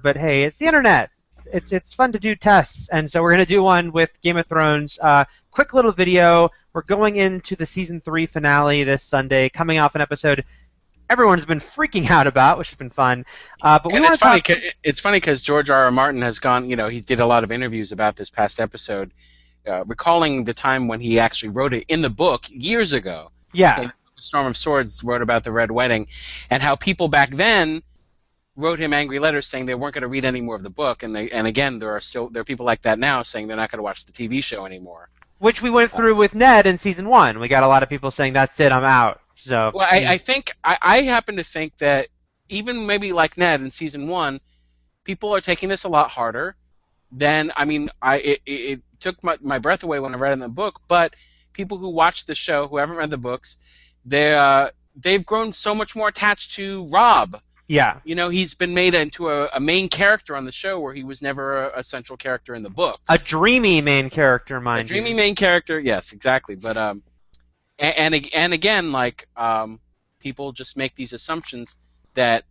but hey, it's the internet. It's fun to do tests, and so we're going to do one with Game of Thrones. Quick little video. We're going into the season 3 finale this Sunday, coming off an episode everyone's been freaking out about, which has been fun. But we want to talk. It's funny because George R. R. Martin has gone. He did a lot of interviews about this past episode, recalling the time when he actually wrote it in the book years ago. Yeah. In Storm of Swords wrote about the Red Wedding, and how people back then wrote him angry letters saying they weren't going to read any more of the book, and again there are people like that now saying they're not going to watch the TV show anymore. Which we went through with Ned in season 1. We got a lot of people saying, "That's it, I'm out." So, well, I think I happen to think that even maybe like Ned in season 1, people are taking this a lot harder than it took my breath away when I read it in the book. But people who watch the show, who haven't read the books, they've grown so much more attached to Robb. Yeah. He's been made into a main character on the show where he was never a central character in the books. A dreamy main character, mind you. A dreamy main character, yes, exactly. But and again, like people just make these assumptions that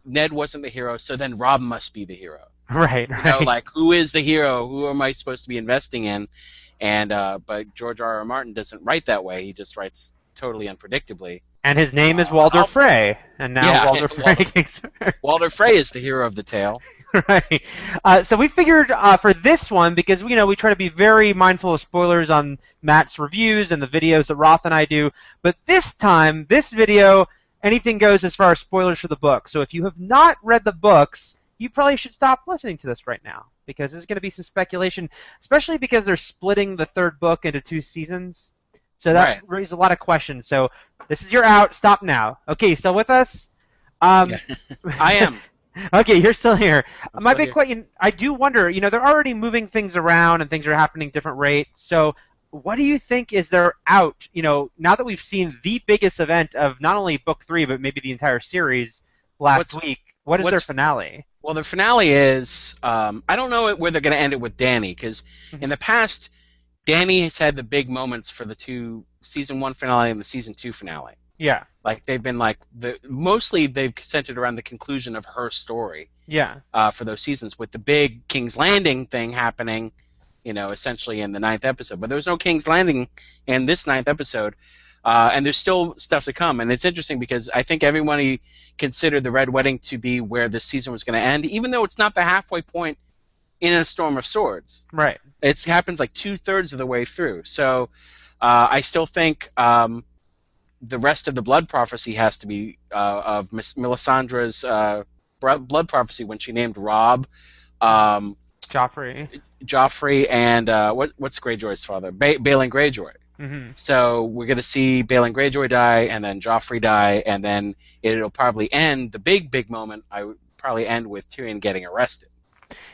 Ned wasn't the hero, so then Robb must be the hero. Right. Like who is the hero? Who am I supposed to be investing in? And but George R. R. Martin doesn't write that way. He just writes totally unpredictably. And his name is Walder Frey, and now Walder Frey. Walder Frey is the hero of the tale. Right. So we figured for this one, because we try to be very mindful of spoilers on Matt's reviews and the videos that Roth and I do, but this time, this video, anything goes as far as spoilers for the book. So if you have not read the books, you probably should stop listening to this right now, because there's going to be some speculation, especially because they're splitting the 3rd book into 2 seasons. So that raises a lot of questions. So this is your out. Stop now. Okay, still with us? Yeah. I am. Okay, you're still here. My big question, I do wonder, they're already moving things around and things are happening at different rates. So what do you think is their out, now that we've seen the biggest event of not only book 3, but maybe the entire series last week? What is their finale? Well, the finale is, I don't know where they're going to end it with Dany, because in the past, Dany has had the big moments for the season 1 finale and the season 2 finale. Yeah. Like they've been mostly they've centered around the conclusion of her story. Yeah. For those seasons, with the big King's Landing thing happening, essentially in the 9th episode. But there was no King's Landing in this 9th episode, and there's still stuff to come. And it's interesting because I think everybody considered the Red Wedding to be where this season was going to end, even though it's not the halfway point in A Storm of Swords. Right. It happens like 2/3 of the way through. So I still think the rest of the blood prophecy has to be of Melisandre's blood prophecy when she named Robb, Joffrey, and what's Greyjoy's father? Balon Greyjoy. Mm-hmm. So we're going to see Balon Greyjoy die, and then Joffrey die, and then it'll probably end, the big moment, I would probably end with Tyrion getting arrested.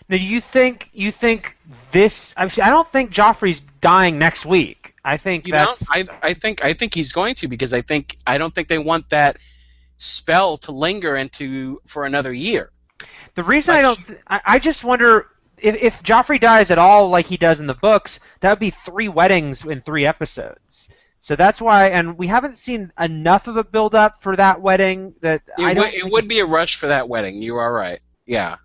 Now, you think this? I don't think Joffrey's dying next week. I think I think he's going to, because I don't think they want that spell to linger for another year. The reason I just wonder if Joffrey dies at all, like he does in the books, that would be 3 weddings in 3 episodes. So that's why, and we haven't seen enough of a build-up for that wedding that it would be a rush for that wedding. You are right. Yeah.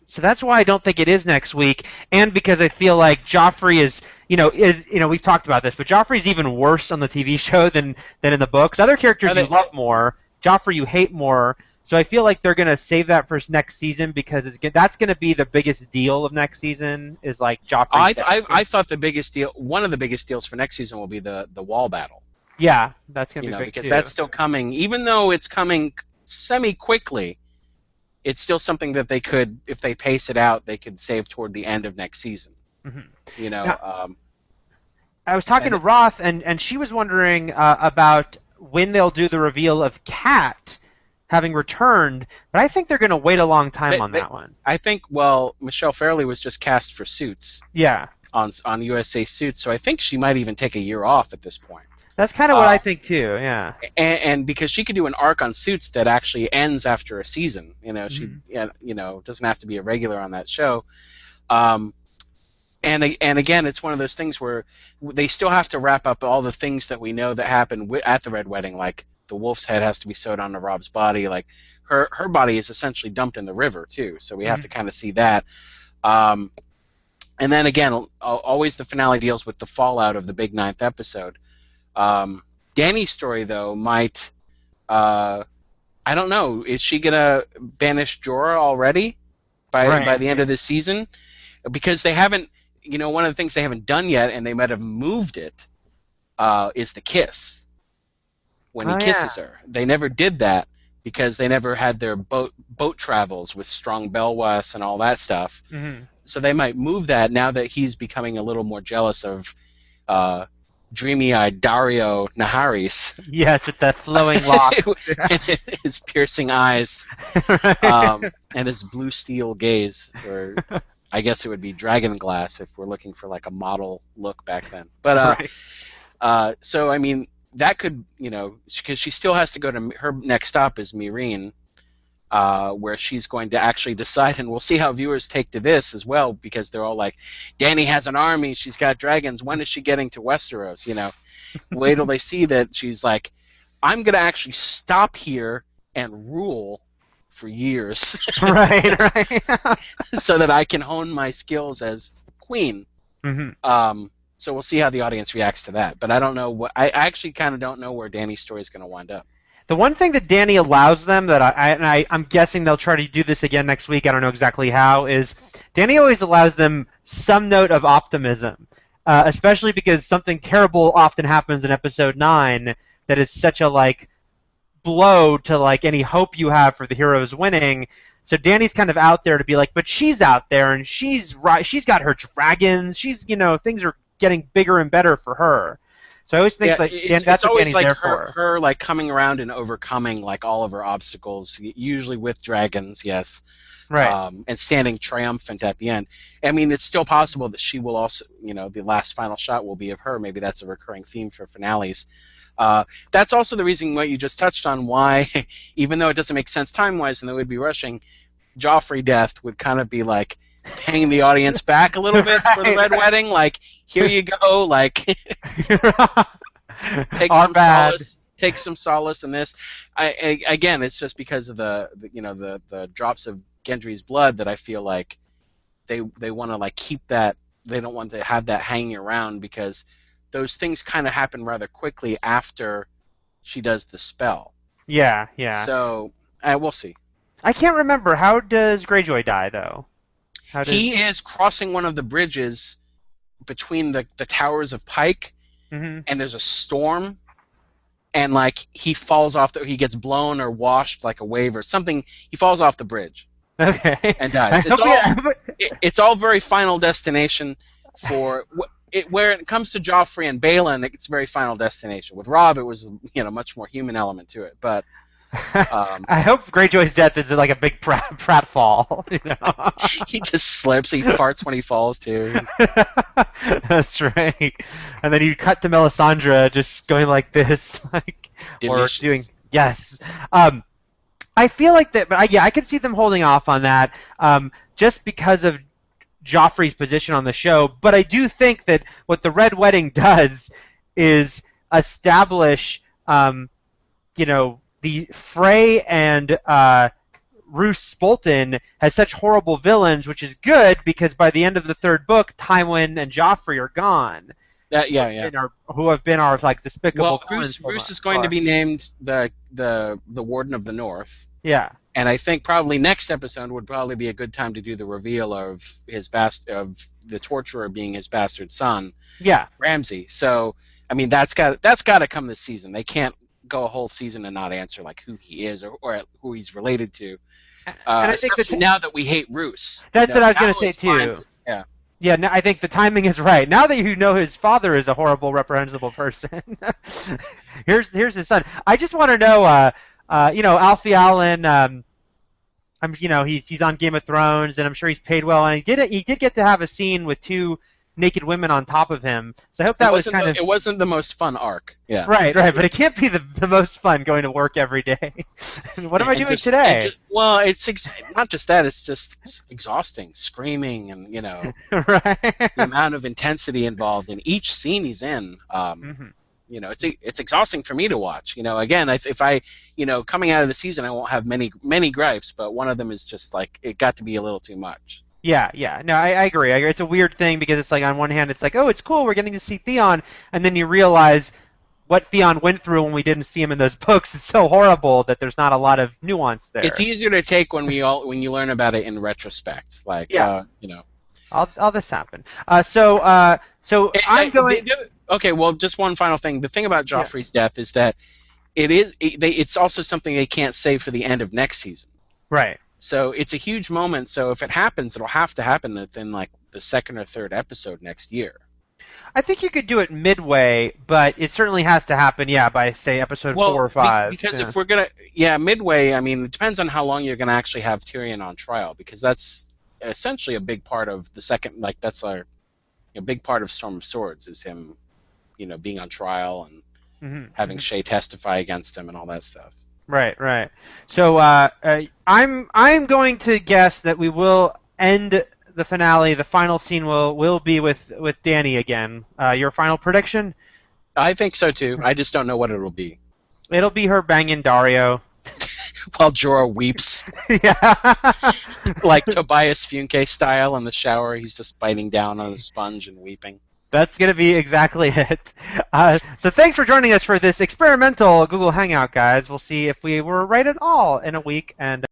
So that's why I don't think it is next week, and because I feel like Joffrey is we've talked about this, but Joffrey's even worse on the TV show than in the books. Other characters you love more, Joffrey you hate more. So I feel like they're gonna save that for next season, because that's gonna be the biggest deal of next season, is like Joffrey. I thought the biggest deal, one of the biggest deals for next season, will be the wall battle. Yeah, that's gonna be big because too. That's still coming, even though it's coming semi quickly. It's still something that they could, if they pace it out, they could save toward the end of next season. Mm-hmm. Now, I was talking to Roth, and she was wondering about when they'll do the reveal of Kat having returned, but I think they're going to wait a long time on that one. I think, Michelle Fairley was just cast for Suits. Yeah. On USA Suits, so I think she might even take a year off at this point. That's kind of what I think too, yeah. And because she could do an arc on Suits that actually ends after a season, she doesn't have to be a regular on that show. And again, it's one of those things where they still have to wrap up all the things that we know that happened at the Red Wedding, like the wolf's head has to be sewed onto Rob's body. Like her body is essentially dumped in the river too, so we have to kind of see that. And then again, always the finale deals with the fallout of the big 9th episode. Dany's story though might, I don't know, is she gonna banish Jorah already by the end of this season? Because they haven't, one of the things they haven't done yet, and they might have moved it, is the kiss. When he kisses her. They never did that because they never had their boat travels with strong Belwas and all that stuff. Mm-hmm. So they might move that now that he's becoming a little more jealous of dreamy-eyed Dario Naharis. Yes, with the flowing locks. And his piercing eyes. And his blue steel gaze. Or I guess it would be dragon glass if we're looking for like a model look back then. But so, I mean, that could, because she still has to go to her next stop is Meereen, where she's going to actually decide, and we'll see how viewers take to this as well, because they're all like, Dany has an army, she's got dragons, when is she getting to Westeros, Wait till they see that she's like, I'm going to actually stop here and rule for years. Right. So that I can hone my skills as queen. Mm-hmm. So we'll see how the audience reacts to that. But I don't know I actually kind of don't know where Dany's story is going to wind up. The one thing that Dany allows them that I'm guessing they'll try to do this again next week, I don't know exactly how, is Dany always allows them some note of optimism, especially because something terrible often happens in episode 9 that is such a blow to any hope you have for the heroes winning. So Dany's kind of out there to be like, but she's out there and she's right. She's got her dragons. She's things are getting bigger and better for her. So I always think that's what Dany's there for. Her coming around and overcoming all of her obstacles, usually with dragons, yes. Right. And standing triumphant at the end. I mean, it's still possible that she will also, the last final shot will be of her. Maybe that's a recurring theme for finales. That's also the reason what you just touched on, why, even though it doesn't make sense time-wise and they would be rushing, Joffrey death would kind of be paying the audience back a little bit for the Red Wedding. Here you go, take some solace in this. Again, it's just because of the drops of Gendry's blood that I feel like they want to keep that. They don't want to have that hanging around because those things kind of happen rather quickly after she does the spell. Yeah. So we'll see. I can't remember. How does Greyjoy die, though? He is crossing one of the bridges between the towers of Pike, mm-hmm. and there's a storm, and he falls off. He gets blown or washed like a wave or something. He falls off the bridge. Okay. And dies. It's all very Final Destination for. Where it comes to Joffrey and Balon, it's very Final Destination. With Robb, it was much more human element to it. But I hope Greyjoy's death is a big pratfall. He just slips. He farts when he falls too. That's right. And then you cut to Melisandre just going like this, or doing yes. I feel like that, but I can see them holding off on that, just because of Joffrey's position on the show, but I do think that what the Red Wedding does is establish, the Frey and Roose Bolton has such horrible villains, which is good because by the end of the 3rd book, Tywin and Joffrey are gone. Who have been our despicable. Well, Roose is going to be named the Warden of the North. Yeah. And I think probably next episode would probably be a good time to do the reveal of of the torturer being his bastard son, Ramsay. So, I mean, that's got to come this season. They can't go a whole season and not answer who he is or who he's related to. And I think especially now that we hate Roose. That's what I was going to say too. Yeah. Yeah, no, I think the timing is right. Now that you know his father is a horrible, reprehensible person, here's his son. I just want to know. Alfie Allen, he's on Game of Thrones, and I'm sure he's paid well. And he did get to have a scene with 2 naked women on top of him. So I hope that was kind of. It wasn't the most fun arc. Yeah. Right. But it can't be the most fun going to work every day. What am I doing today? It's not just that. It's just exhausting, screaming, and right. the amount of intensity involved in each scene he's in. Mm-hmm. it's exhausting for me to watch. Again, if I, coming out of the season, I won't have many gripes, but one of them is just like it got to be a little too much. Yeah, yeah. No, I agree. It's a weird thing because it's like on one hand it's like, oh, it's cool, we're getting to see Theon, and then you realize what Theon went through when we didn't see him in those books is so horrible that there's not a lot nuance there. It's easier to take when you learn about it in retrospect. Like, yeah. you know. All this happened. So I'm going. Okay, well, just one final thing. The thing about Joffrey's death is that it's also something they can't save for the end of next season. Right. So it's a huge moment. So if it happens, it'll have to happen within like the second or third episode next year. I think you could do it midway, but it certainly has to happen, by, say, episode 4 or 5. Because if we're going to... midway, I mean, it depends on how long you're going to actually have Tyrion on trial, because that's essentially a big part of the second... Like, that's a big part of Storm of Swords, is him, being on trial and having Shay testify against him and all that stuff. Right. So I'm going to guess that we will end the finale. The final scene will be with Dany again. Your final prediction? I think so too. I just don't know what it'll be. It'll be her banging Dario. While Jorah weeps. Yeah. Like Tobias Funke style in the shower. He's just biting down on the sponge and weeping. That's going to be exactly it. So thanks for joining us for this experimental Google Hangout, guys. We'll see if we were right at all in a week. And